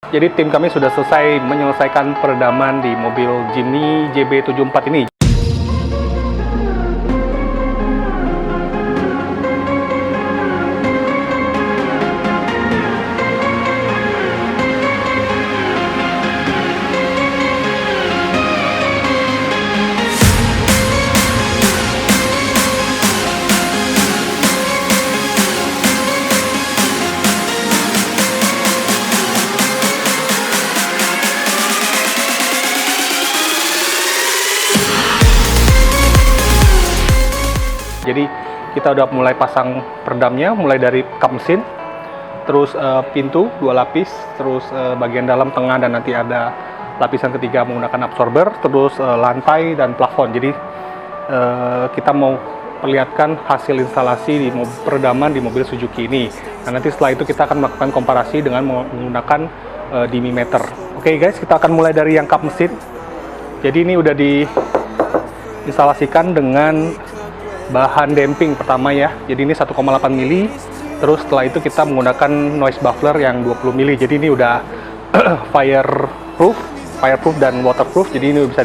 Jadi tim kami sudah selesai menyelesaikan peredaman di mobil Jimny JB74 ini. Jadi kita udah mulai pasang peredamnya, mulai dari kap mesin, terus pintu 2 lapis, terus bagian dalam, tengah, dan nanti ada lapisan ketiga menggunakan absorber, terus lantai dan plafon. Jadi kita mau perlihatkan hasil instalasi di peredaman di mobil Suzuki ini. Nah, nanti setelah itu kita akan melakukan komparasi dengan menggunakan dimimeter. Oke guys, kita akan mulai dari yang kap mesin. Jadi ini udah diinstalasikan dengan bahan damping pertama ya. Jadi ini 1,8 mili. Terus setelah itu kita menggunakan noise muffler yang 20 mili. Jadi ini udah fireproof dan waterproof. Jadi ini bisa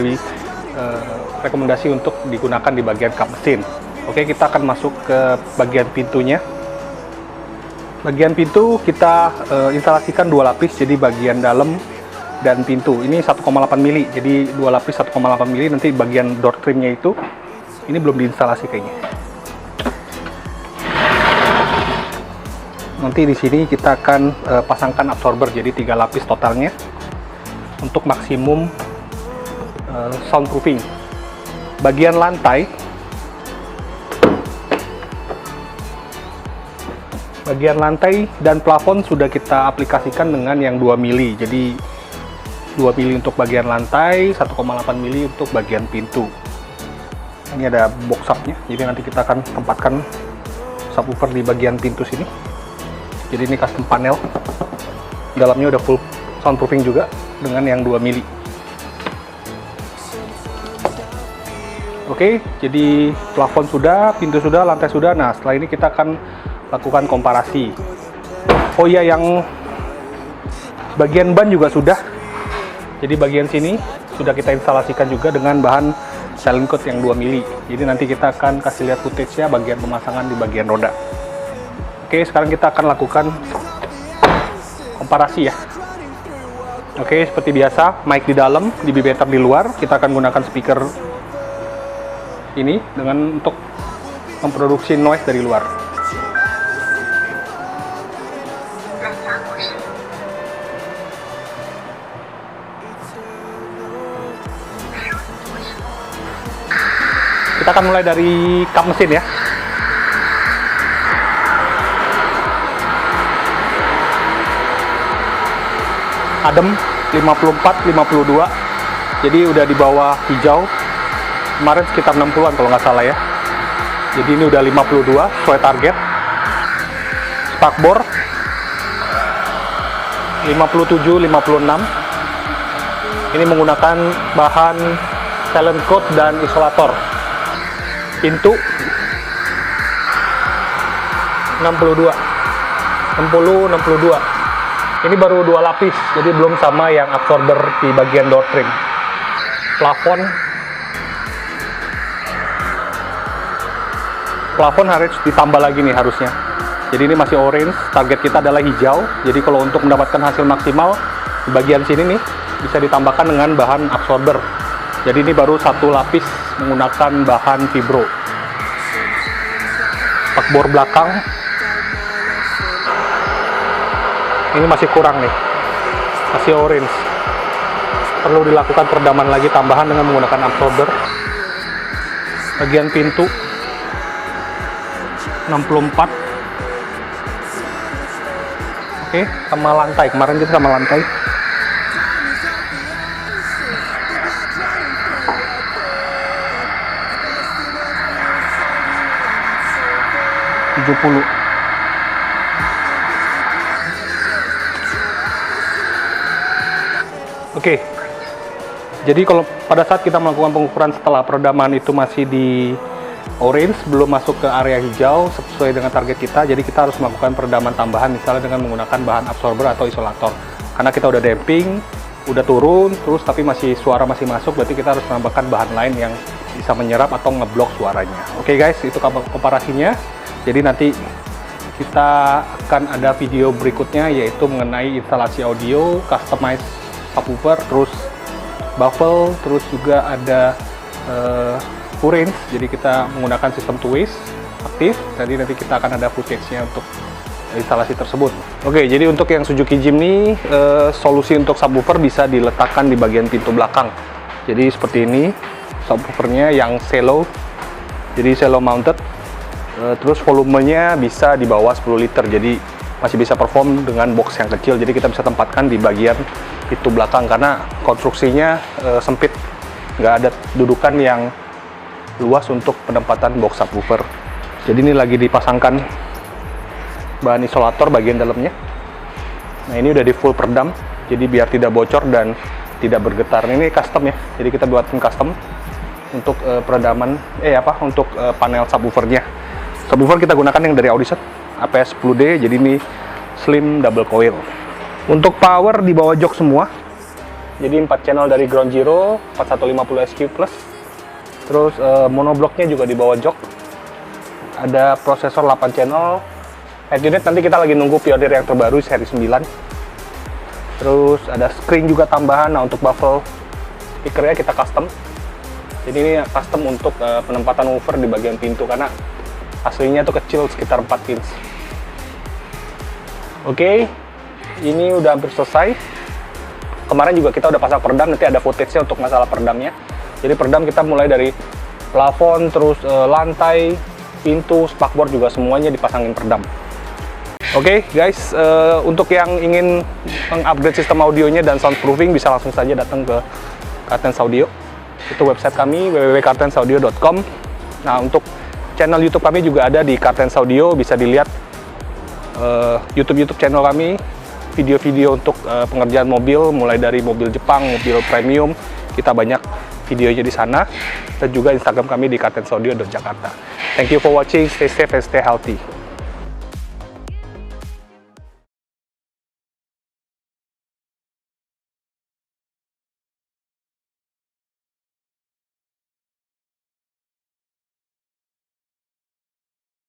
rekomendasi untuk digunakan di bagian kap mesin. Oke, kita akan masuk ke bagian pintunya. Bagian pintu kita instalasikan 2 lapis. Jadi bagian dalam dan pintu ini 1,8 mili. Jadi 2 lapis 1,8 mili. Nanti bagian door trimnya itu ini belum diinstalasi kayaknya. Nanti di sini kita akan pasangkan absorber, jadi 3 lapis totalnya untuk maksimum soundproofing. Bagian lantai, dan plafon sudah kita aplikasikan dengan yang 2 mili. Jadi 2 mili untuk bagian lantai, 1,8 mili untuk bagian pintu. Ini ada box subnya, jadi nanti kita akan tempatkan subwoofer di bagian pintu sini. Jadi ini custom panel, dalamnya udah full soundproofing juga dengan yang 2 mili. Oke, jadi plafon sudah, pintu sudah, lantai sudah. Nah, setelah ini kita akan lakukan komparasi. Oh iya, yang bagian ban juga sudah. Jadi bagian sini sudah kita instalasikan juga dengan bahan silent coat yang 2 mili. Jadi nanti kita akan kasih lihat footage-nya bagian pemasangan di bagian roda. Oke, sekarang kita akan lakukan komparasi ya. Oke, seperti biasa, mic di dalam, dB di luar. Kita akan gunakan speaker ini untuk memproduksi noise dari luar. Kita akan mulai dari kap mesin ya. Adem 54, 52. Jadi udah di bawah hijau. Kemarin sekitar 60-an kalau nggak salah ya. Jadi ini udah 52 sesuai target. Spakbor 57, 56. Ini menggunakan bahan silent coat dan isolator. Pintu 62, 60, 62. Ini baru 2 lapis, jadi belum sama yang absorber di bagian door trim. Plafon harus ditambah lagi nih harusnya. Jadi ini masih orange, target kita adalah hijau. Jadi kalau untuk mendapatkan hasil maksimal di bagian sini nih bisa ditambahkan dengan bahan absorber. Jadi ini baru 1 lapis menggunakan bahan fibro. Spakbor belakang ini masih kurang nih, masih orange. Perlu dilakukan peredaman lagi tambahan dengan menggunakan absorber. Bagian pintu 64. Oke, sama lantai. Kemarin kita sama lantai. 70. Oke. Jadi kalau pada saat kita melakukan pengukuran setelah peredaman itu masih di orange, belum masuk ke area hijau sesuai dengan target kita, jadi kita harus melakukan peredaman tambahan misalnya dengan menggunakan bahan absorber atau isolator. Karena kita udah damping, udah turun, terus tapi suara masih masuk, berarti kita harus menambahkan bahan lain yang bisa menyerap atau ngeblok suaranya. Oke guys, itu komparasinya. Jadi nanti kita akan ada video berikutnya, yaitu mengenai instalasi audio, customize subwoofer, terus baffle, terus juga ada full range. Jadi kita menggunakan sistem two-ways aktif. Nanti kita akan ada footage-nya untuk instalasi tersebut. Oke, jadi untuk yang Suzuki Jimny, solusi untuk subwoofer bisa diletakkan di bagian pintu belakang. Jadi seperti ini subwoofernya yang shallow, jadi shallow mounted. Terus volumenya bisa di bawah 10 liter, jadi masih bisa perform dengan box yang kecil. Jadi kita bisa tempatkan di bagian pintu belakang karena konstruksinya sempit, nggak ada dudukan yang luas untuk penempatan box subwoofer. Jadi ini lagi dipasangkan bahan isolator bagian dalamnya. Nah, ini udah di full peredam, jadi biar tidak bocor dan tidak bergetar. Ini custom ya, jadi kita buatin custom untuk peredaman untuk panel subwoofernya. Subwoofer kita gunakan yang dari Audison APS 10D, jadi ini slim double coil. Untuk power di bawah jok semua, jadi 4 channel dari Ground Zero 4150 SQ Plus. Terus monobloknya juga di bawah jok. Ada prosesor 8 channel. Head unit nanti kita lagi nunggu Pioneer yang terbaru seri 9. Terus ada screen juga tambahan. Nah, untuk baffle speakernya kita custom. Jadi ini custom untuk penempatan woofer di bagian pintu karena aslinya tuh kecil, sekitar 4 inch. Oke, ini udah hampir selesai. Kemarin juga kita udah pasang peredam, nanti ada footage-nya untuk masalah peredamnya. Jadi peredam kita mulai dari plafon, terus lantai, pintu, spakboard juga semuanya dipasangin peredam. Oke guys, untuk yang ingin mengupgrade sistem audionya dan soundproofing bisa langsung saja datang ke Cartens Audio. Itu website kami www.cartensaudio.com. Nah, untuk channel YouTube kami juga ada di Cartens Audio, bisa dilihat YouTube channel kami, video-video untuk pengerjaan mobil, mulai dari mobil Jepang, mobil premium, kita banyak videonya di sana, dan juga Instagram kami di cartensaudio.jakarta. Thank you for watching, stay safe and stay healthy.